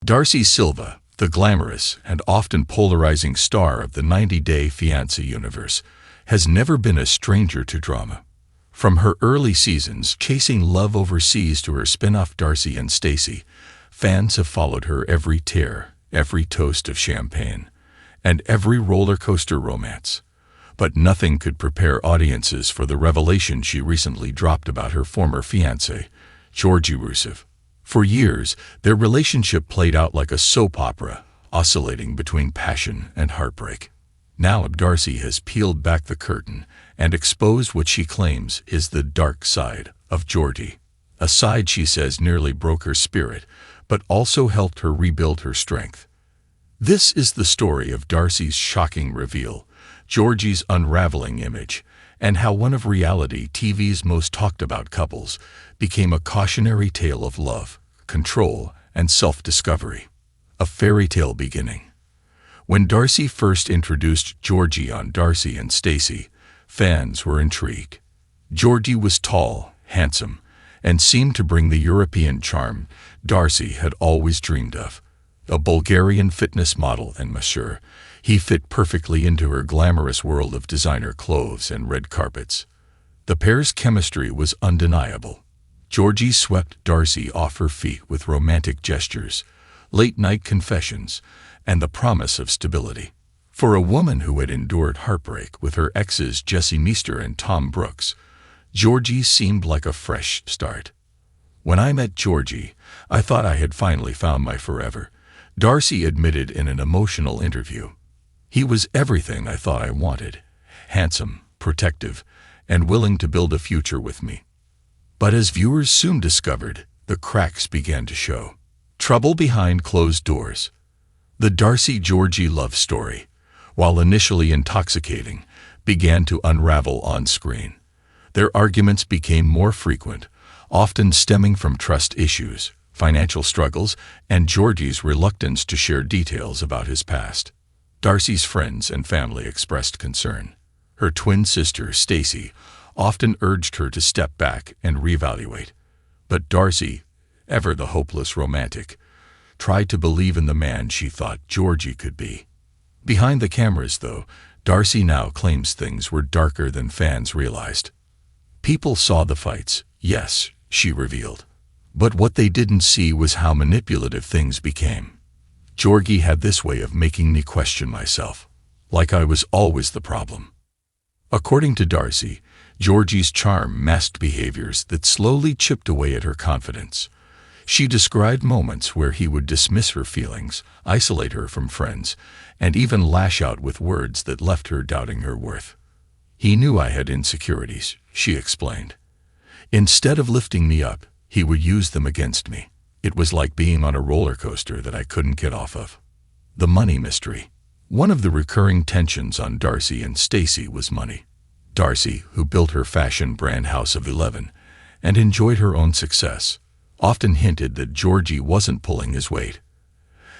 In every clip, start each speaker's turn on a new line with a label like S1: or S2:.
S1: Darcey Silva, the glamorous and often polarizing star of the 90-Day Fiancé universe, has never been a stranger to drama. From her early seasons chasing love overseas to her spin-off Darcy and Stacey, fans have followed her every tear, every toast of champagne, and every roller coaster romance. But nothing could prepare audiences for the revelation she recently dropped about her former fiancé, Georgie. For years, their relationship played out like a soap opera, oscillating between passion and heartbreak. Now Darcy has peeled back the curtain and exposed what she claims is the dark side of Georgie, a side she says nearly broke her spirit, but also helped her rebuild her strength. This is the story of Darcy's shocking reveal, Georgie's unraveling image, and how one of reality TV's most talked-about couples became a cautionary tale of love, control, and self-discovery. A fairy tale beginning. When Darcy first introduced Georgie on Darcy and Stacey, fans were intrigued. Georgie was tall, handsome, and seemed to bring the European charm Darcy had always dreamed of. A Bulgarian fitness model and masseur, he fit perfectly into her glamorous world of designer clothes and red carpets. The pair's chemistry was undeniable. Georgie swept Darcy off her feet with romantic gestures, late-night confessions, and the promise of stability. For a woman who had endured heartbreak with her exes Jessie Meester and Tom Brooks, Georgie seemed like a fresh start. "When I met Georgie, I thought I had finally found my forever," Darcy admitted in an emotional interview. "He was everything I thought I wanted, handsome, protective, and willing to build a future with me." But as viewers soon discovered, the cracks began to show. Trouble behind closed doors. The Darcy-Georgie love story, while initially intoxicating, began to unravel on screen. Their arguments became more frequent, often stemming from trust issues, financial struggles, and Georgie's reluctance to share details about his past. Darcy's friends and family expressed concern. Her twin sister, Stacey, often urged her to step back and reevaluate. But Darcy, ever the hopeless romantic, tried to believe in the man she thought Georgie could be. Behind the cameras, though, Darcy now claims things were darker than fans realized. "People saw the fights, yes," she revealed. "But what they didn't see was how manipulative things became. Georgie had this way of making me question myself, like I was always the problem." According to Darcy, Georgie's charm masked behaviors that slowly chipped away at her confidence. She described moments where he would dismiss her feelings, isolate her from friends, and even lash out with words that left her doubting her worth. "He knew I had insecurities," she explained. "Instead of lifting me up, he would use them against me. It was like being on a roller coaster that I couldn't get off of." The money mystery. One of the recurring tensions on Darcy and Stacey was money. Darcy, who built her fashion brand House of 11 and enjoyed her own success, often hinted that Georgie wasn't pulling his weight.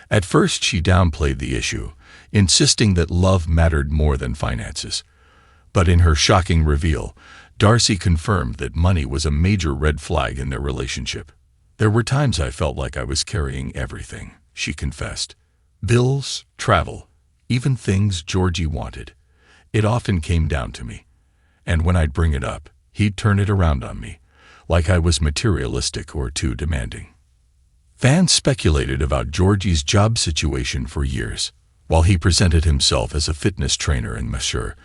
S1: At first she downplayed the issue, insisting that love mattered more than finances. But in her shocking reveal, Darcy confirmed that money was a major red flag in their relationship. "There were times I felt like I was carrying everything," she confessed. "Bills, travel, even things Georgie wanted. It often came down to me. And when I'd bring it up, he'd turn it around on me, like I was materialistic or too demanding." Fans speculated about Georgie's job situation for years. While he presented himself as a fitness trainer and masseur,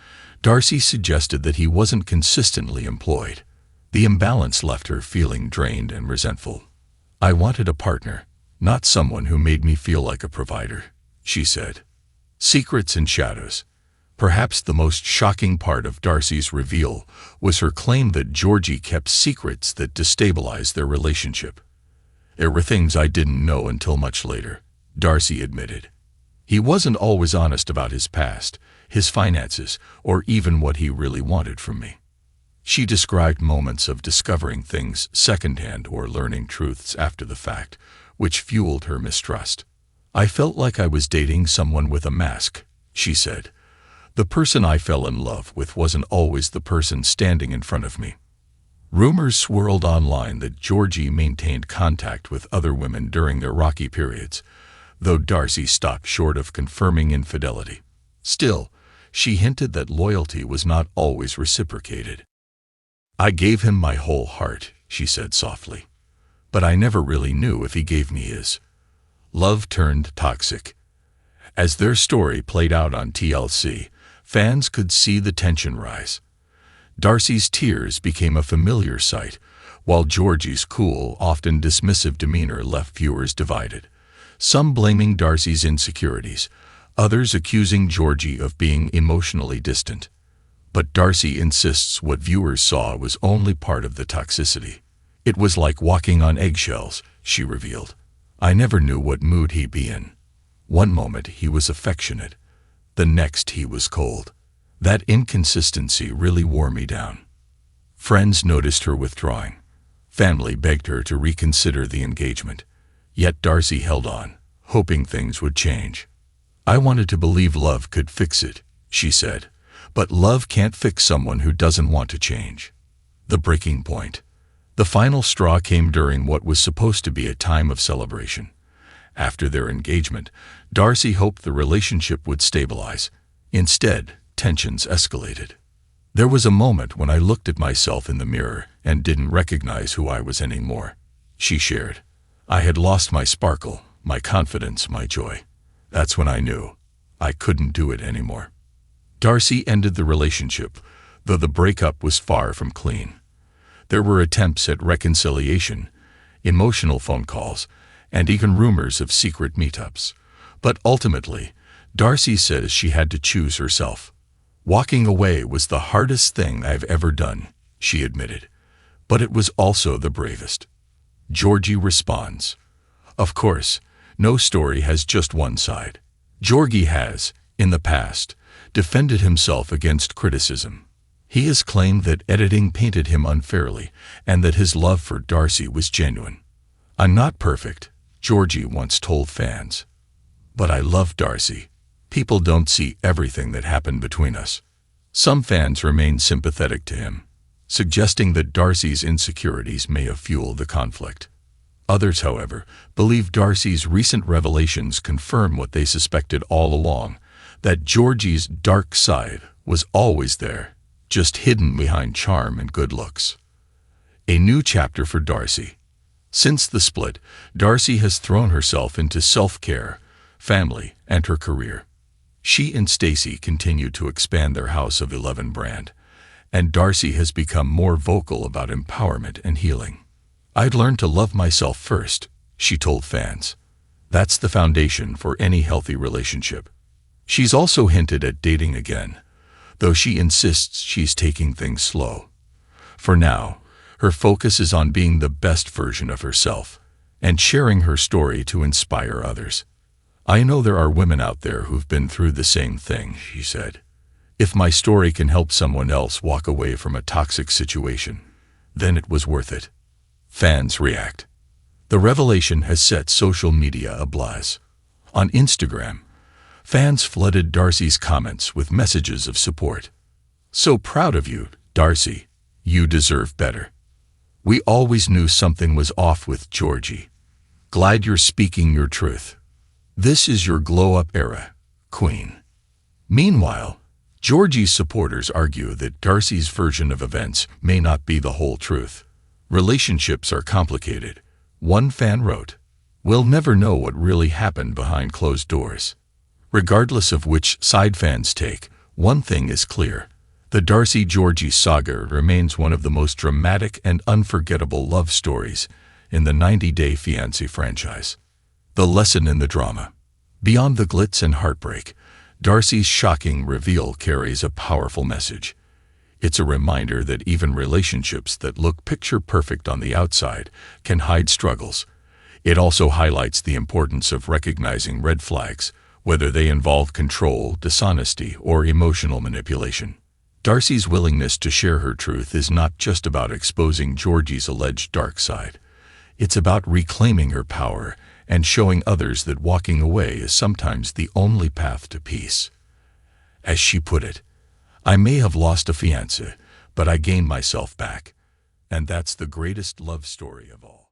S1: Darcy suggested that he wasn't consistently employed. The imbalance left her feeling drained and resentful. "I wanted a partner, not someone who made me feel like a provider," she said. Secrets and shadows. Perhaps the most shocking part of Darcy's reveal was her claim that Georgie kept secrets that destabilized their relationship. "There were things I didn't know until much later," Darcy admitted. "He wasn't always honest about his past, his finances, or even what he really wanted from me." She described moments of discovering things secondhand or learning truths after the fact, which fueled her mistrust. "I felt like I was dating someone with a mask," she said. "The person I fell in love with wasn't always the person standing in front of me." Rumors swirled online that Georgie maintained contact with other women during their rocky periods, though Darcy stopped short of confirming infidelity. Still, she hinted that loyalty was not always reciprocated. "I gave him my whole heart," she said softly, "but I never really knew if he gave me his." Love turned toxic. As their story played out on TLC, fans could see the tension rise. Darcy's tears became a familiar sight, while Georgie's cool, often dismissive demeanor left viewers divided. Some blaming Darcy's insecurities, others accusing Georgie of being emotionally distant. But Darcy insists what viewers saw was only part of the toxicity. "It was like walking on eggshells," she revealed. "I never knew what mood he'd be in. One moment he was affectionate, the next he was cold. That inconsistency really wore me down." Friends noticed her withdrawing. Family begged her to reconsider the engagement. Yet Darcy held on, hoping things would change. "I wanted to believe love could fix it," she said, "but love can't fix someone who doesn't want to change." The breaking point. The final straw came during what was supposed to be a time of celebration. After their engagement, Darcy hoped the relationship would stabilize. Instead, tensions escalated. "There was a moment when I looked at myself in the mirror and didn't recognize who I was anymore," she shared. "I had lost my sparkle, my confidence, my joy. That's when I knew I couldn't do it anymore." Darcy ended the relationship, though the breakup was far from clean. There were attempts at reconciliation, emotional phone calls, and even rumors of secret meetups. But ultimately, Darcy says she had to choose herself. "Walking away was the hardest thing I've ever done," she admitted, "but it was also the bravest." Georgie responds, "Of course, no story has just one side. Georgie has, in the past, defended himself against criticism. He has claimed that editing painted him unfairly and that his love for Darcy was genuine. I'm not perfect," Georgie once told fans, "but I love Darcy. People don't see everything that happened between us." Some fans remain sympathetic to him, suggesting that Darcy's insecurities may have fueled the conflict. Others, however, believe Darcy's recent revelations confirm what they suspected all along, that Georgie's dark side was always there, just hidden behind charm and good looks. A new chapter for Darcy. Since the split, Darcy has thrown herself into self-care, family, and her career. She and Stacey continue to expand their House of 11 brand, and Darcy has become more vocal about empowerment and healing. "I'd learned to love myself first," she told fans. "That's the foundation for any healthy relationship." She's also hinted at dating again, though she insists she's taking things slow. For now, her focus is on being the best version of herself and sharing her story to inspire others. "I know there are women out there who've been through the same thing," she said. "If my story can help someone else walk away from a toxic situation, then it was worth it." Fans react. The revelation has set social media ablaze. On Instagram, fans flooded Darcy's comments with messages of support. "So proud of you, Darcy. You deserve better. We always knew something was off with Georgie. Glad you're speaking your truth. This is your glow-up era, queen." Meanwhile, Georgie's supporters argue that Darcy's version of events may not be the whole truth. "Relationships are complicated," one fan wrote. "We'll never know what really happened behind closed doors." Regardless of which side fans take, one thing is clear. The Darcy-Georgie saga remains one of the most dramatic and unforgettable love stories in the 90-Day Fiancé franchise. The lesson in the drama. Beyond the glitz and heartbreak, Darcy's shocking reveal carries a powerful message. It's a reminder that even relationships that look picture-perfect on the outside can hide struggles. It also highlights the importance of recognizing red flags, whether they involve control, dishonesty, or emotional manipulation. Darcy's willingness to share her truth is not just about exposing Georgie's alleged dark side. It's about reclaiming her power and showing others that walking away is sometimes the only path to peace. As she put it, "I may have lost a fiancé, but I gained myself back. And that's the greatest love story of all."